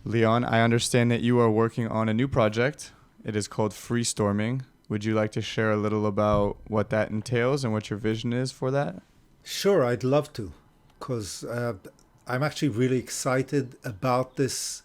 Leon, I understand that you are working on a new project. It is called Freestorming. Would you like to share a little about what that entails and what your vision is for that? Sure, I'd love to, because I'm actually really excited about this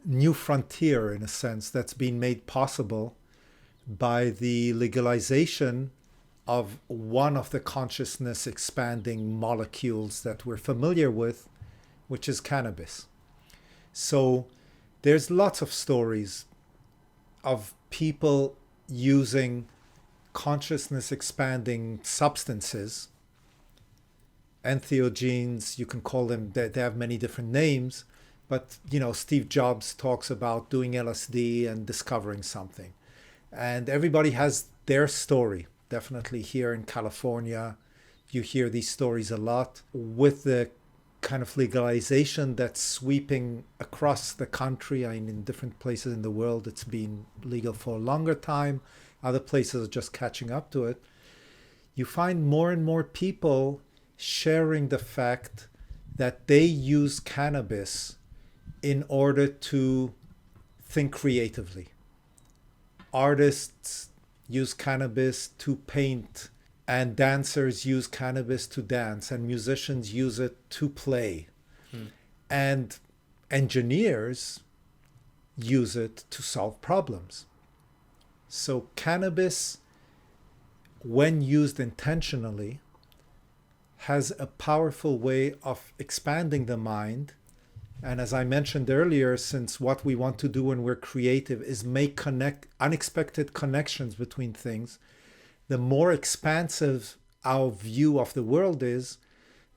new frontier, in a sense, that's been made possible by the legalization of one of the consciousness expanding molecules that we're familiar with, which is cannabis. So there's lots of stories of people using consciousness expanding substances, entheogens, you can call them, they have many different names, but Steve Jobs talks about doing LSD and discovering something. And everybody has their story. Definitely here in California, you hear these stories a lot. With the kind of legalization that's sweeping across the country, I mean, in different places in the world, it's been legal for a longer time. Other places are just catching up to it. You find more and more people sharing the fact that they use cannabis in order to think creatively. Artists use cannabis to paint, and dancers use cannabis to dance, and musicians use it to play. And engineers use it to solve problems. So cannabis, when used intentionally, has a powerful way of expanding the mind. And as I mentioned earlier, since what we want to do when we're creative is make unexpected connections between things, the more expansive our view of the world is,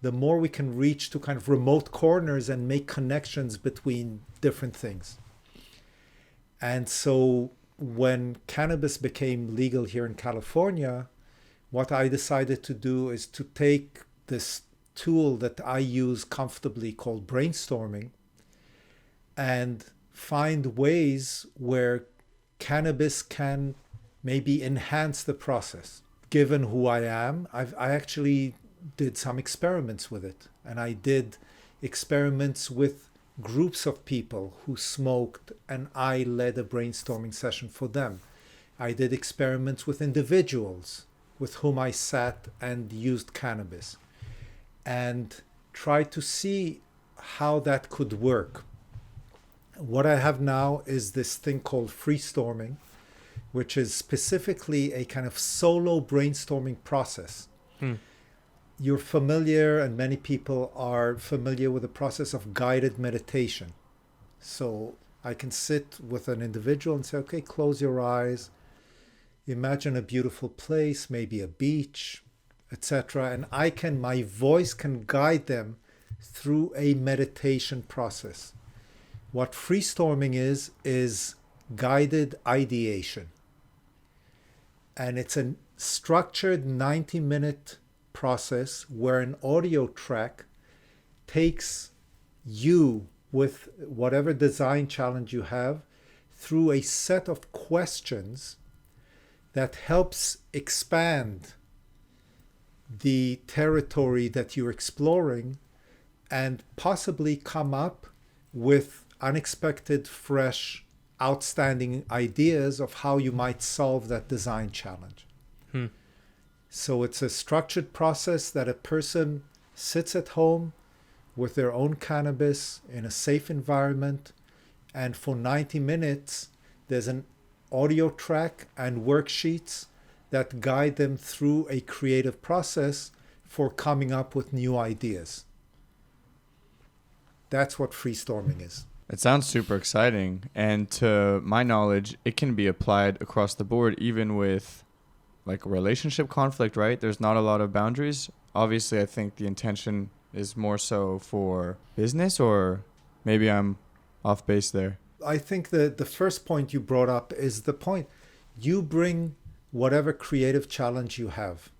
the more we can reach to kind of remote corners and make connections between different things. And so when cannabis became legal here in California, what I decided to do is to take this tool that I use comfortably called brainstorming and find ways where cannabis can maybe enhance the process. Given who I am, I actually did some experiments with it. And I did experiments with groups of people who smoked, and I led a brainstorming session for them. I did experiments with individuals with whom I sat and used cannabis and tried to see how that could work. What I have now is this thing called Freestorming, which is specifically a kind of solo brainstorming process. You're familiar, and many people are familiar with the process of guided meditation. So I can sit with an individual and say, okay, close your eyes, imagine a beautiful place, maybe a beach, etc. And my voice can guide them through a meditation process. What freestorming is guided ideation. And it's a structured 90-minute process where an audio track takes you with whatever design challenge you have through a set of questions that helps expand the territory that you're exploring and possibly come up with unexpected, fresh, outstanding ideas of how you might solve that design challenge. So it's a structured process that a person sits at home with their own cannabis in a safe environment, and for 90 minutes there's an audio track and worksheets that guide them through a creative process for coming up with new ideas. That's what freestorming is. It sounds super exciting. And to my knowledge, it can be applied across the board, even with like a relationship conflict, right? There's not a lot of boundaries. Obviously, I think the intention is more so for business, or maybe I'm off base there. I think that the first point you brought up is the point. You bring whatever creative challenge you have.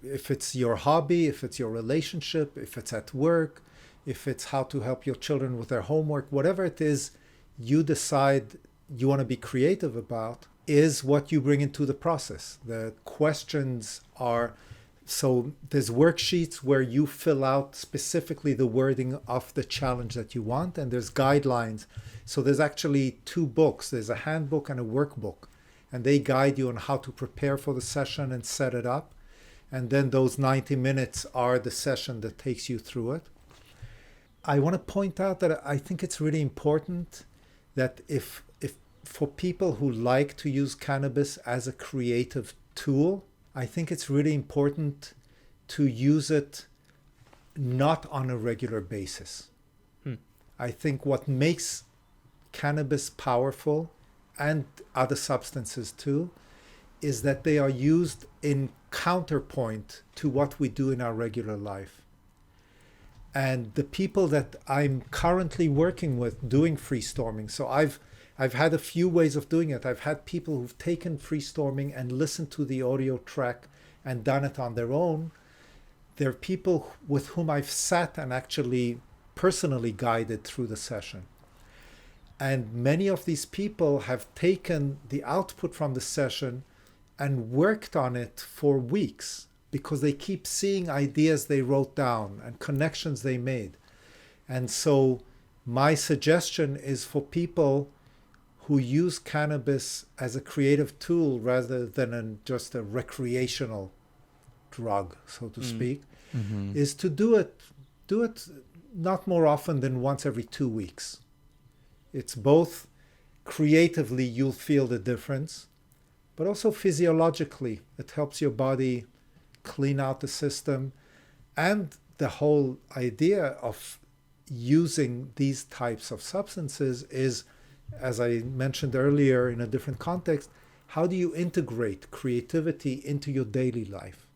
If it's your hobby, if it's your relationship, if it's at work, if it's how to help your children with their homework, whatever it is you decide you want to be creative about is what you bring into the process. The questions are So there's worksheets where you fill out specifically the wording of the challenge that you want, and there's guidelines. So there's actually two books. There's a handbook and a workbook, and they guide you on how to prepare for the session and set it up. And then those 90 minutes are the session that takes you through it. I want to point out that I think it's really important that if for people who like to use cannabis as a creative tool, I think it's really important to use it not on a regular basis. I think what makes cannabis powerful, and other substances too, is that they are used in counterpoint to what we do in our regular life. And the people that I'm currently working with doing freestorming, so I've had a few ways of doing it. I've had people who've taken freestorming and listened to the audio track and done it on their own. There are people with whom I've sat and actually personally guided through the session. And many of these people have taken the output from the session and worked on it for weeks because they keep seeing ideas they wrote down and connections they made. And so my suggestion is for people who use cannabis as a creative tool rather than just a recreational drug, so to speak, is to do it not more often than once every 2 weeks. It's both creatively you'll feel the difference, but also physiologically it helps your body clean out the system. And the whole idea of using these types of substances is, as I mentioned earlier in a different context, how do you integrate creativity into your daily life?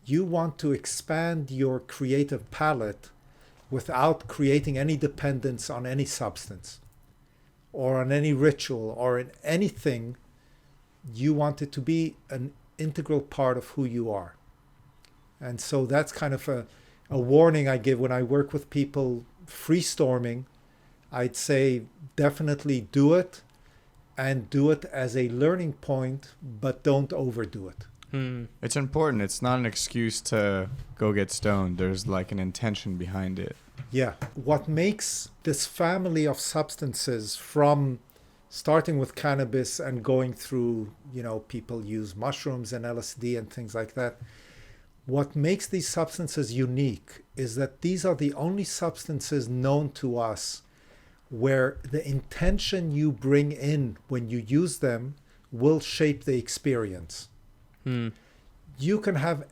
You want to expand your creative palette without creating any dependence on any substance or on any ritual or in anything. You want it to be an integral part of who you are. And so that's kind of a warning I give when I work with people freestorming. I'd say definitely do it, and do it as a learning point, but don't overdo it. It's important. It's not an excuse to go get stoned. There's like an intention behind it. Yeah. What makes this family of substances, from starting with cannabis and going through, people use mushrooms and LSD and things like that. What makes these substances unique is that these are the only substances known to us where the intention you bring in when you use them will shape the experience. You can have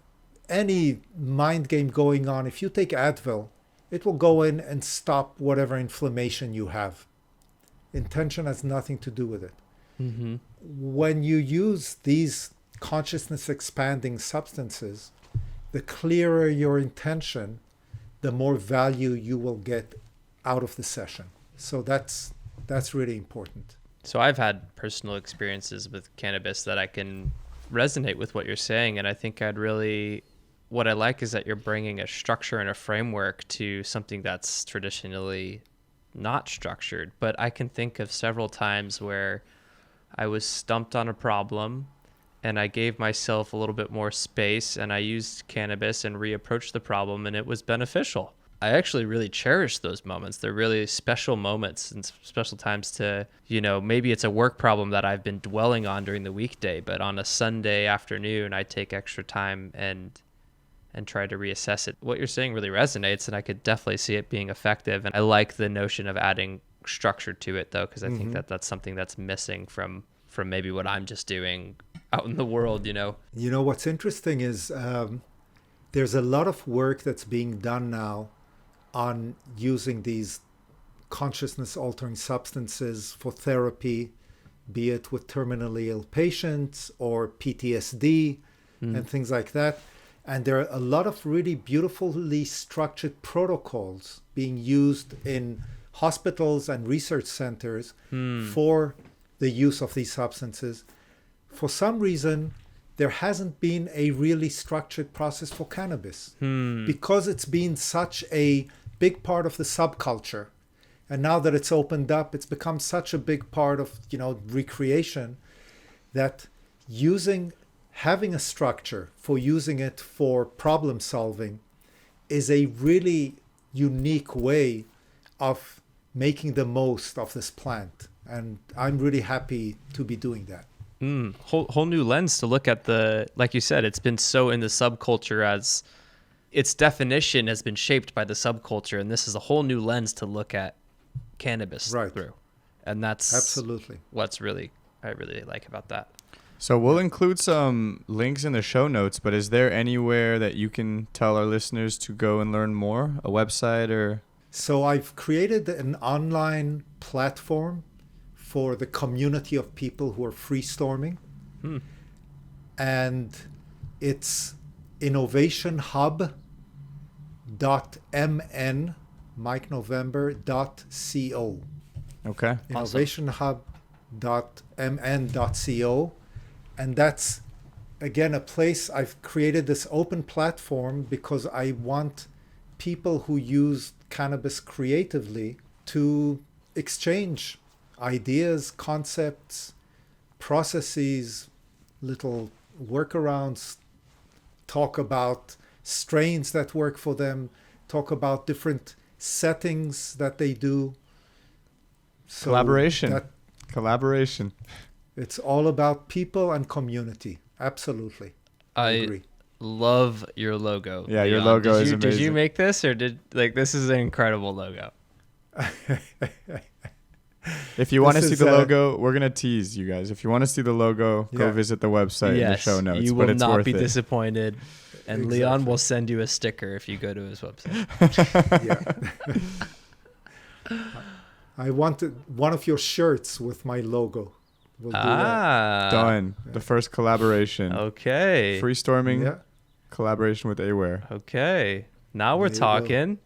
any mind game going on. If you take Advil, it will go in and stop whatever inflammation you have. Intention has nothing to do with it. When you use these consciousness expanding substances, the clearer your intention, the more value you will get out of the session. So that's really important. So I've had personal experiences with cannabis that I can resonate with what you're saying. And I think what I like is that you're bringing a structure and a framework to something that's traditionally not structured. But I can think of several times where I was stumped on a problem and I gave myself a little bit more space and I used cannabis and reapproached the problem, and it was beneficial. I actually really cherish those moments. They're really special moments and special times to, maybe it's a work problem that I've been dwelling on during the weekday, but on a Sunday afternoon, I take extra time and try to reassess it. What you're saying really resonates, and I could definitely see it being effective. And I like the notion of adding structure to it, though, because I think that that's something that's missing from maybe what I'm just doing out in the world, What's interesting is there's a lot of work that's being done now on using these consciousness altering substances for therapy, be it with terminally ill patients or PTSD and things like that. And there are a lot of really beautifully structured protocols being used in hospitals and research centers for the use of these substances. For some reason, there hasn't been a really structured process for cannabis because it's been such a big part of the subculture. And now that it's opened up, it's become such a big part of, recreation, that using having a structure for using it for problem solving is a really unique way of making the most of this plant. And I'm really happy to be doing that. Whole new lens to look at the, like you said, it's been so in the subculture as its definition has been shaped by the subculture. And this is a whole new lens to look at cannabis through. And that's absolutely what's I really like about that. So we'll include some links in the show notes, but is there anywhere that you can tell our listeners to go and learn more? A website or? So I've created an online platform for the community of people who are freestorming. And it's innovationhub.mn, Mike November.co. Okay. Innovationhub.mn.co. And that's, again, a place I've created this open platform because I want people who use cannabis creatively to exchange ideas, concepts, processes, little workarounds, talk about strains that work for them, talk about different settings that they do. So Collaboration. It's all about people and community. Absolutely. I agree. Love your logo. Yeah, your logo is amazing. Did you make this, or this is an incredible logo? If you want to see the logo, we're going to tease you guys. If you want to see the logo, go visit the website in the show notes. You will not be disappointed. And exactly. Leon will send you a sticker if you go to his website. I wanted one of your shirts with my logo. We'll do that. Done. Yeah. The first collaboration. Okay. Freestorming collaboration with Awear. Okay. Now we're talking.